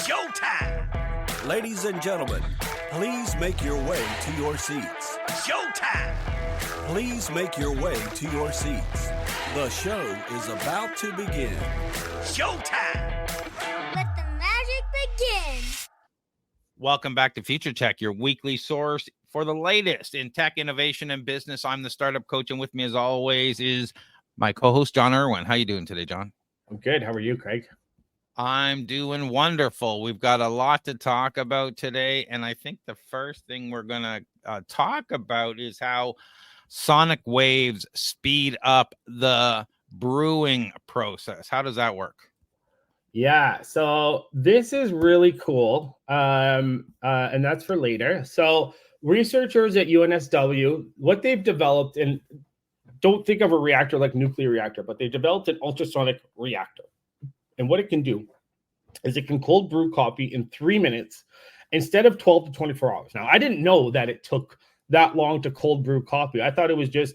Showtime! Ladies and gentlemen, please make your way to your seats. Showtime! Please make your way to your seats. The show is about to begin. Showtime! Let the magic begin. Welcome back to Future Tech, your weekly source for the latest in tech, innovation, and business. I'm the startup coach, and with me, as always, is my co-host, John Irwin. How you doing today, John? I'm good. How are you, Craig? I'm doing wonderful. We've got a lot to talk about today, and I think the first thing we're going to talk about is how sonic waves speed up the brewing process. How does that work? Yeah, so this is really cool, and that's for later. So researchers at UNSW, what they've developed, and don't think of a reactor like nuclear reactor, but they developed an ultrasonic reactor. And what it can do is it can cold brew coffee in 3 minutes instead of 12 to 24 hours. Now, I didn't know that it took that long to cold brew coffee. I thought it was just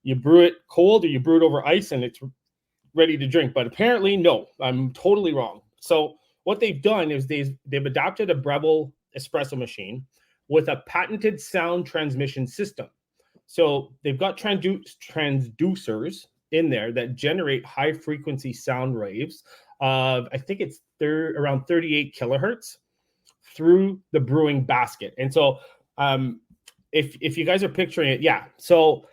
you brew it cold or you brew it over ice and it's ready to drink. But apparently, no, I'm totally wrong. So what they've done is they've adapted a Breville espresso machine with a patented sound transmission system. So they've got transducers in there that generate high frequency sound waves of, I think it's around 38 kilohertz through the brewing basket. And so if you guys are picturing it, yeah. So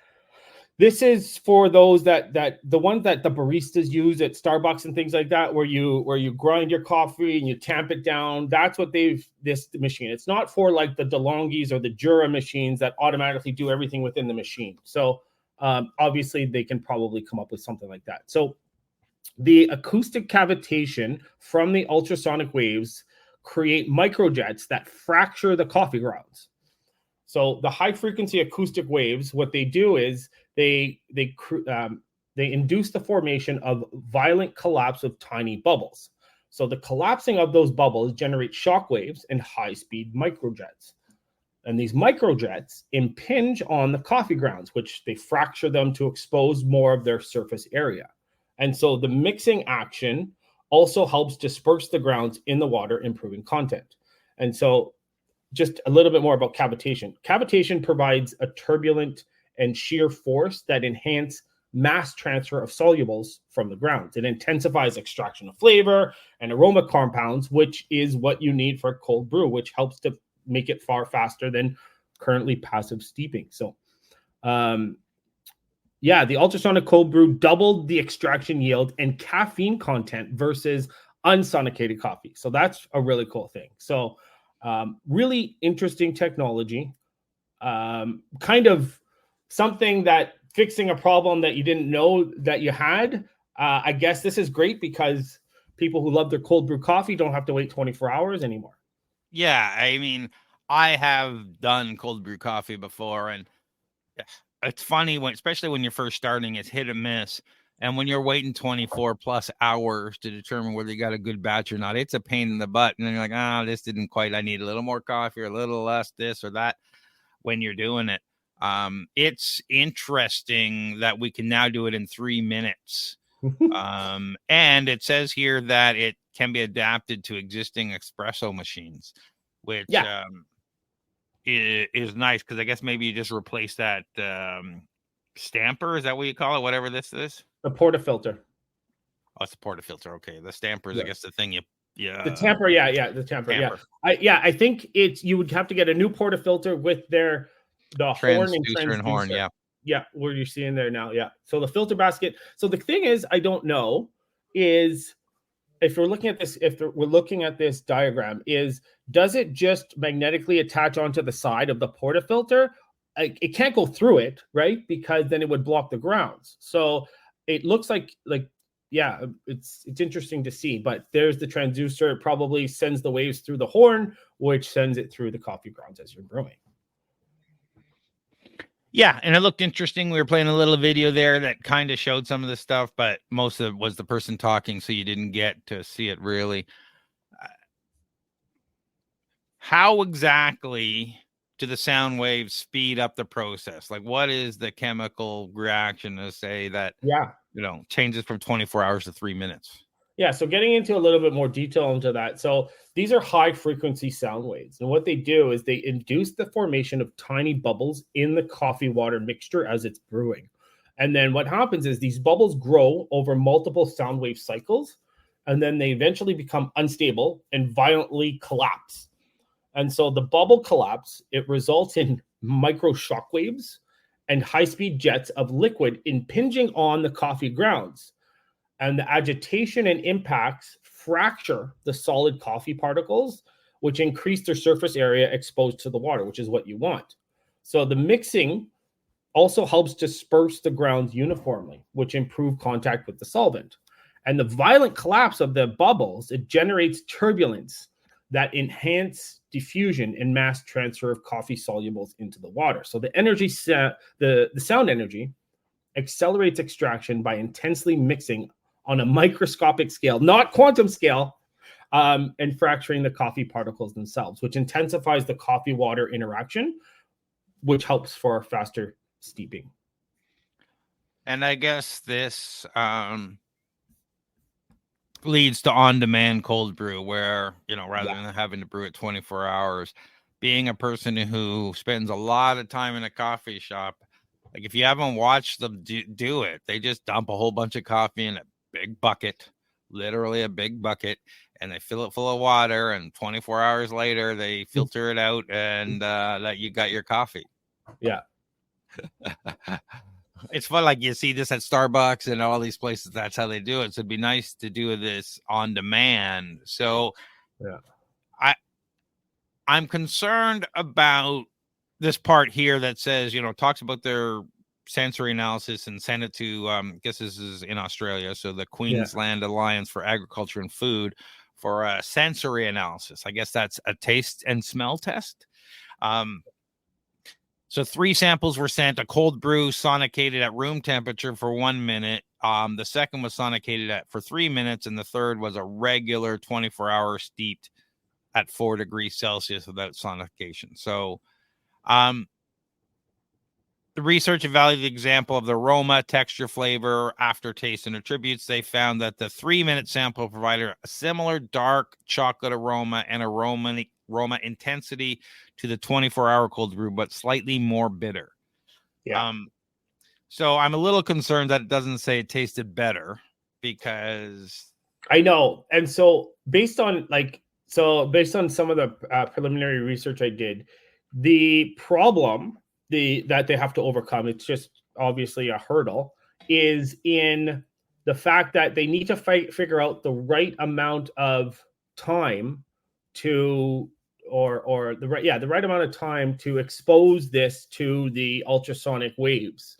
this is for those that the ones that the baristas use at Starbucks and things like that, where you grind your coffee and you tamp it down. That's what this machine. It's not for like the DeLonghi's or the Jura machines that automatically do everything within the machine. So obviously they can probably come up with something like that. So the acoustic cavitation from the ultrasonic waves create microjets that fracture the coffee grounds. So the high frequency acoustic waves, what they do is they induce the formation of violent collapse of tiny bubbles. So the collapsing of those bubbles generate shock waves and high speed microjets. And these microjets impinge on the coffee grounds, which they fracture them to expose more of their surface area. And so the mixing action also helps disperse the grounds in the water, improving content. And so just a little bit more about cavitation. Cavitation provides a turbulent and shear force that enhance mass transfer of solubles from the grounds. It intensifies extraction of flavor and aroma compounds, which is what you need for a cold brew, which helps to make it far faster than currently passive steeping. So, the ultrasonic cold brew doubled the extraction yield and caffeine content versus unsonicated coffee. So that's a really cool thing. So really interesting technology, kind of something that fixing a problem that you didn't know that you had. I guess this is great because people who love their cold brew coffee don't have to wait 24 hours anymore. Yeah, I mean, I have done cold brew coffee before, and it's funny especially when you're first starting, it's hit or miss. And when you're waiting 24 plus hours to determine whether you got a good batch or not, it's a pain in the butt. And then you're like, this didn't quite, I need a little more coffee or a little less this or that when you're doing it. It's interesting that we can now do it in 3 minutes. And it says here that it can be adapted to existing espresso machines, which is nice because I guess maybe you just replace that stamper. Is that what you call it? Whatever this is? The portafilter. Oh, it's a portafilter. Okay. The stamper is, I guess, the thing the tamper, the tamper. I think you would have to get a new portafilter with the horn and transducer. And horn, Yeah, where you're seeing there now. Yeah. So the filter basket. So the thing is, I don't know, is if we're looking at this diagram, does it just magnetically attach onto the side of the portafilter? It can't go through it, right? Because then it would block the grounds. So it looks like it's interesting to see. But there's the transducer. It probably sends the waves through the horn, which sends it through the coffee grounds as you're brewing. Yeah, and it looked interesting. We were playing a little video there that kind of showed some of the stuff, but most of it was the person talking, so you didn't get to see it really. How exactly do the sound waves speed up the process? Like, what is the chemical reaction to say that, changes from 24 hours to 3 minutes? Yeah, so getting into a little bit more detail into that. So these are high frequency sound waves. And what they do is they induce the formation of tiny bubbles in the coffee water mixture as it's brewing. And then what happens is these bubbles grow over multiple sound wave cycles, and then they eventually become unstable and violently collapse. And so the bubble collapse, it results in micro shock waves and high-speed jets of liquid impinging on the coffee grounds. And the agitation and impacts fracture the solid coffee particles, which increase their surface area exposed to the water, which is what you want. So the mixing also helps disperse the grounds uniformly, which improve contact with the solvent. And the violent collapse of the bubbles, it generates turbulence that enhance diffusion and mass transfer of coffee solubles into the water. So the energy, the sound energy accelerates extraction by intensely mixing on a microscopic scale, not quantum scale, and fracturing the coffee particles themselves, which intensifies the coffee water interaction, which helps for faster steeping. And I guess this leads to on-demand cold brew, where, rather than having to brew it 24 hours, being a person who spends a lot of time in a coffee shop, like if you haven't watched them do it, they just dump a whole bunch of coffee in a big bucket, literally a big bucket, and they fill it full of water, and 24 hours later they filter it out, and that you got your coffee. Yeah. It's fun, like you see this at Starbucks and all these places. That's how they do it. So it'd be nice to do this on demand. So yeah, I'm concerned about this part here that says, talks about their sensory analysis and send it to, I guess this is in Australia. So the Queensland Alliance for Agriculture and Food for a sensory analysis. I guess that's a taste and smell test. So 3 samples were sent: a cold brew sonicated at room temperature for 1 minute. The second was sonicated for 3 minutes. And the third was a regular 24-hour steeped at 4 degrees Celsius without sonication. So the research evaluated the example of the aroma, texture, flavor, aftertaste, and attributes. They found that the 3-minute sample provided a similar dark chocolate aroma and aroma intensity to the 24-hour cold brew, but slightly more bitter. Yeah. So I'm a little concerned that it doesn't say it tasted better, because I know. And so based on some of the preliminary research I did, the problem that they have to overcome, it's just obviously a hurdle, is in the fact that they need to figure out the right amount of time to the right amount of time to expose this to the ultrasonic waves,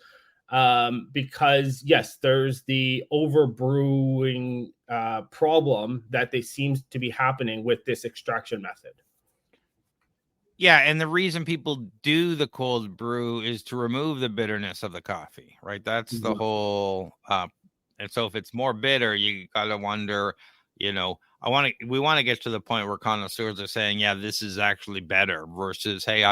because yes, there's the overbrewing problem that they seems to be happening with this extraction method. Yeah, and the reason people do the cold brew is to remove the bitterness of the coffee, right? That's the whole. And so if it's more bitter, you gotta wonder, we want to get to the point where connoisseurs are saying, yeah, this is actually better, versus, hey,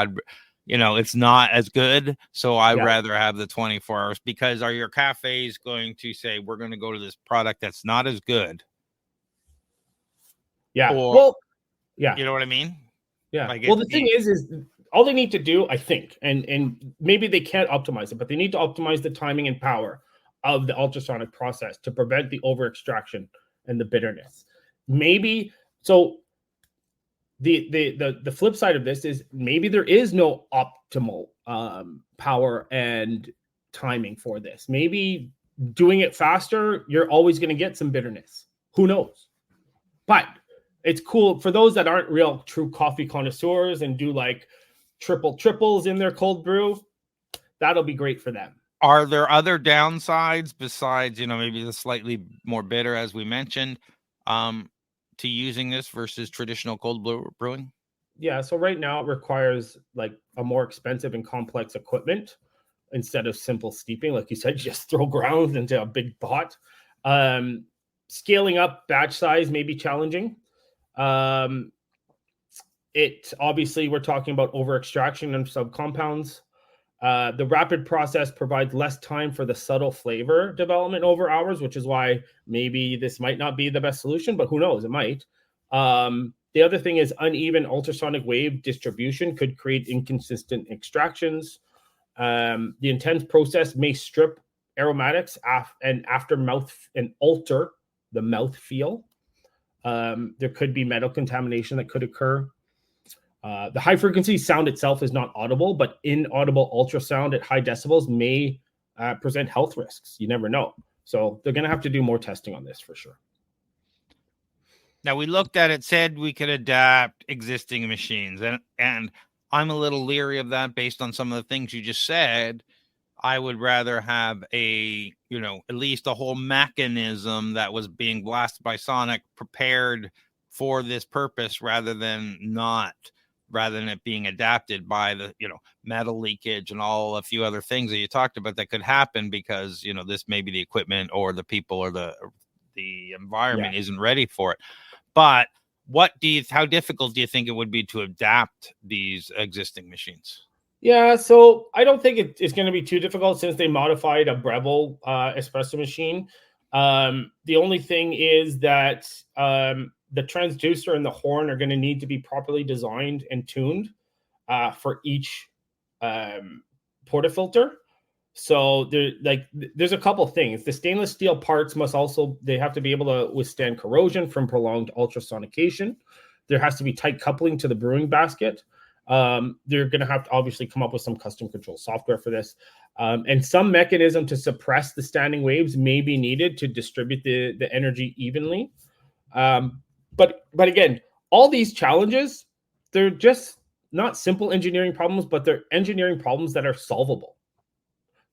it's not as good, so I'd rather have the 24 hours. Because are your cafes going to say, we're going to go to this product that's not as good? Yeah. You know what I mean? Yeah. The thing is all they need to do, I think, and maybe they can't optimize it, but they need to optimize the timing and power of the ultrasonic process to prevent the over extraction and the bitterness. Maybe so. The flip side of this is maybe there is no optimal power and timing for this. Maybe doing it faster, you're always going to get some bitterness. Who knows? But it's cool for those that aren't real true coffee connoisseurs and do like triples in their cold brew. That'll be great for them. Are there other downsides besides, maybe the slightly more bitter, as we mentioned, to using this versus traditional cold brewing? Yeah, so right now it requires like a more expensive and complex equipment instead of simple steeping. Like you said, you just throw grounds into a big pot. Scaling up batch size may be challenging. It obviously, we're talking about over extraction and subcompounds. The rapid process provides less time for the subtle flavor development over hours, which is why maybe this might not be the best solution, but who knows? It might. The other thing is uneven ultrasonic wave distribution could create inconsistent extractions. The intense process may strip aromatics and aftermouth and alter the mouth feel. There could be metal contamination that could occur. The high frequency sound itself is not audible, but inaudible ultrasound at high decibels may present health risks. You never know. So they're going to have to do more testing on this for sure. Now, we looked at it, said we could adapt existing machines, and I'm a little leery of that based on some of the things you just said. I would rather have at least a whole mechanism that was being blasted by sonic prepared for this purpose rather than it being adapted by the, metal leakage and a few other things that you talked about that could happen because, this maybe the equipment or the people or the environment isn't ready for it. But how difficult do you think it would be to adapt these existing machines? Yeah, so I don't think it's going to be too difficult since they modified a Breville espresso machine. The only thing is that the transducer and the horn are going to need to be properly designed and tuned for each portafilter. So there's a couple things. The stainless steel parts they have to be able to withstand corrosion from prolonged ultrasonication. There has to be tight coupling to the brewing basket. They're going to have to obviously come up with some custom control software for this. And some mechanism to suppress the standing waves may be needed to distribute the energy evenly. But again, all these challenges, they're just not simple engineering problems, but they're engineering problems that are solvable.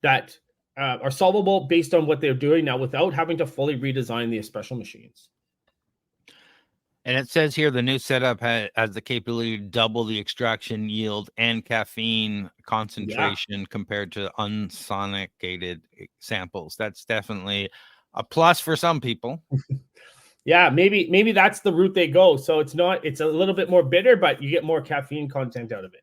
Based on what they're doing now without having to fully redesign the espresso machines. And it says here the new setup has the capability to double the extraction yield and caffeine concentration compared to unsonicated samples. That's definitely a plus for some people. Yeah, maybe that's the route they go. So it's a little bit more bitter, but you get more caffeine content out of it.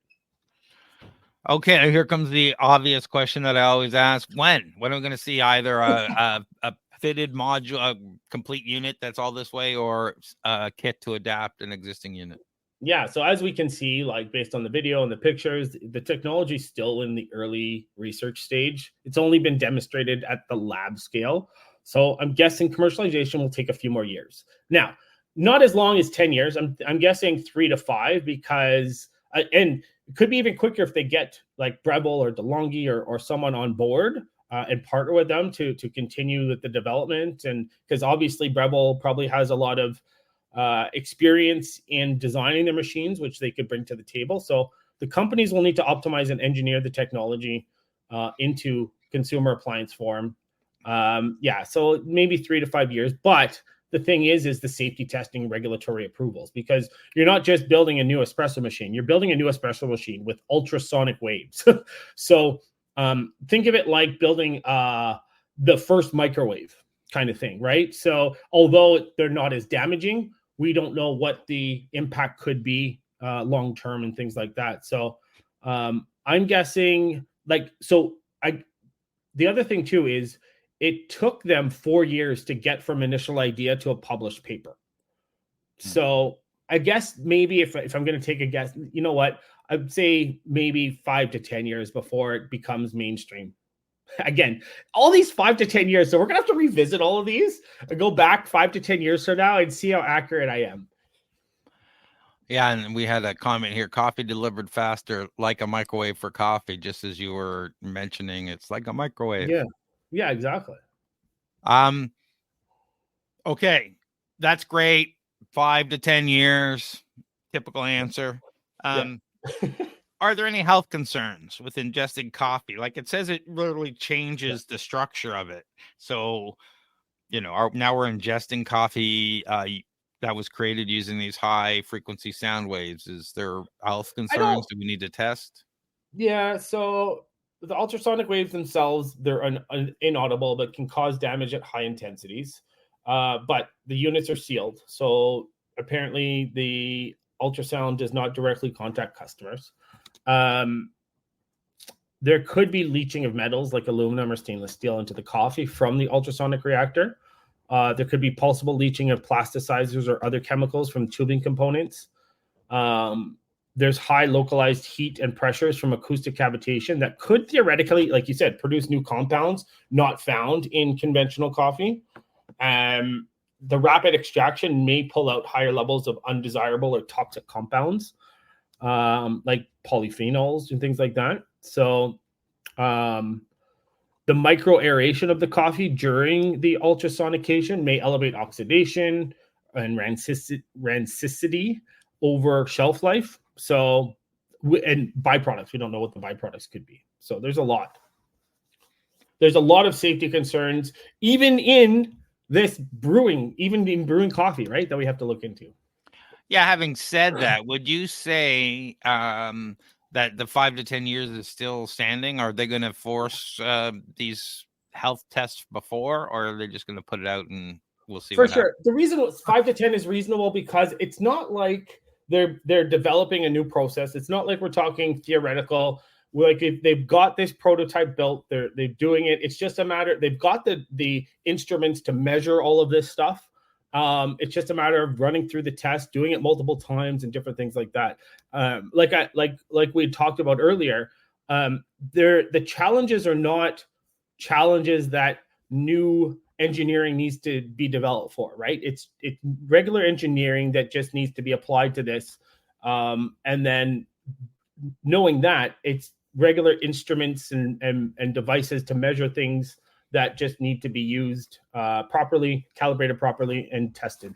Okay, here comes the obvious question that I always ask. When are we going to see either a fitted module, a complete unit that's all this way, or a kit to adapt an existing unit? Yeah, so as we can see, based on the video and the pictures, the technology is still in the early research stage. It's only been demonstrated at the lab scale. So I'm guessing commercialization will take a few more years. Now, not as long as 10 years. I'm guessing 3 to 5 because, and it could be even quicker if they get Breville or DeLonghi or someone on board and partner with them to continue with the development. And because obviously Breville probably has a lot of experience in designing their machines, which they could bring to the table. So the companies will need to optimize and engineer the technology into consumer appliance form. So maybe 3 to 5 years. But the thing is the safety testing, regulatory approvals, because you're not just building a new espresso machine. You're building a new espresso machine with ultrasonic waves. So think of it like building the first microwave kind of thing, right? So although they're not as damaging, we don't know what the impact could be long-term and things like that. So I'm guessing the other thing too is it took them 4 years to get from initial idea to a published paper. So I guess maybe if I'm going to take a guess, you know what? I'd say maybe 5 to 10 years before it becomes mainstream. Again, all these 5 to 10 years. So we're going to have to revisit all of these and go back 5 to 10 years from now and see how accurate I am. Yeah, and we had a comment here, coffee delivered faster, like a microwave for coffee, just as you were mentioning. It's like a microwave. Yeah, exactly. Okay, that's great. 5 to 10 years, typical answer. Are there any health concerns with ingesting coffee? Like it says, it literally changes the structure of it. So, now we're ingesting coffee that was created using these high frequency sound waves. Is there health concerns? Do we need to test? Yeah, so the ultrasonic waves themselves, they're inaudible, but can cause damage at high intensities. But the units are sealed. So apparently the ultrasound does not directly contact customers. there could be leaching of metals like aluminum or stainless steel into the coffee from the ultrasonic reactor. There could be pulsable leaching of plasticizers or other chemicals from tubing components. There's high localized heat and pressures from acoustic cavitation that could theoretically, like you said, produce new compounds not found in conventional coffee. The rapid extraction may pull out higher levels of undesirable or toxic compounds, like polyphenols and things like that. So the micro aeration of the coffee during the ultrasonication may elevate oxidation and rancidity over shelf life. So, and byproducts, we don't know what the byproducts could be. So there's a lot. There's a lot of safety concerns, even in brewing coffee, right? That we have to look into. Yeah. Having said that, would you say that the 5 to 10 years is still standing? Are they going to force these health tests before, or are they just going to put it out and we'll see? For sure. The reason 5 to 10 is reasonable because it's not like they're developing a new process. It's not like we're talking theoretical. Like if they've got this prototype built, they're doing it. It's just a matter. They've got the instruments to measure all of this stuff. It's just a matter of running through the test, doing it multiple times, and different things like that. Like we talked about earlier, the challenges are not challenges that new engineering needs to be developed for, right? It's regular engineering that just needs to be applied to this, and then knowing that it's regular instruments and devices to measure things that just need to be used properly, calibrated properly, and tested.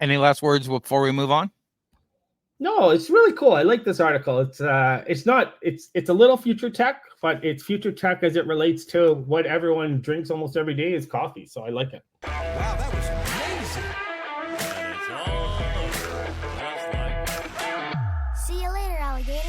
Any last words before we move on? No, it's really cool. I like this article. It's a little future tech, but it's future tech as it relates to what everyone drinks almost every day is coffee. So I like it. Wow, that was amazing. And it's all just like that. See you later, alligator.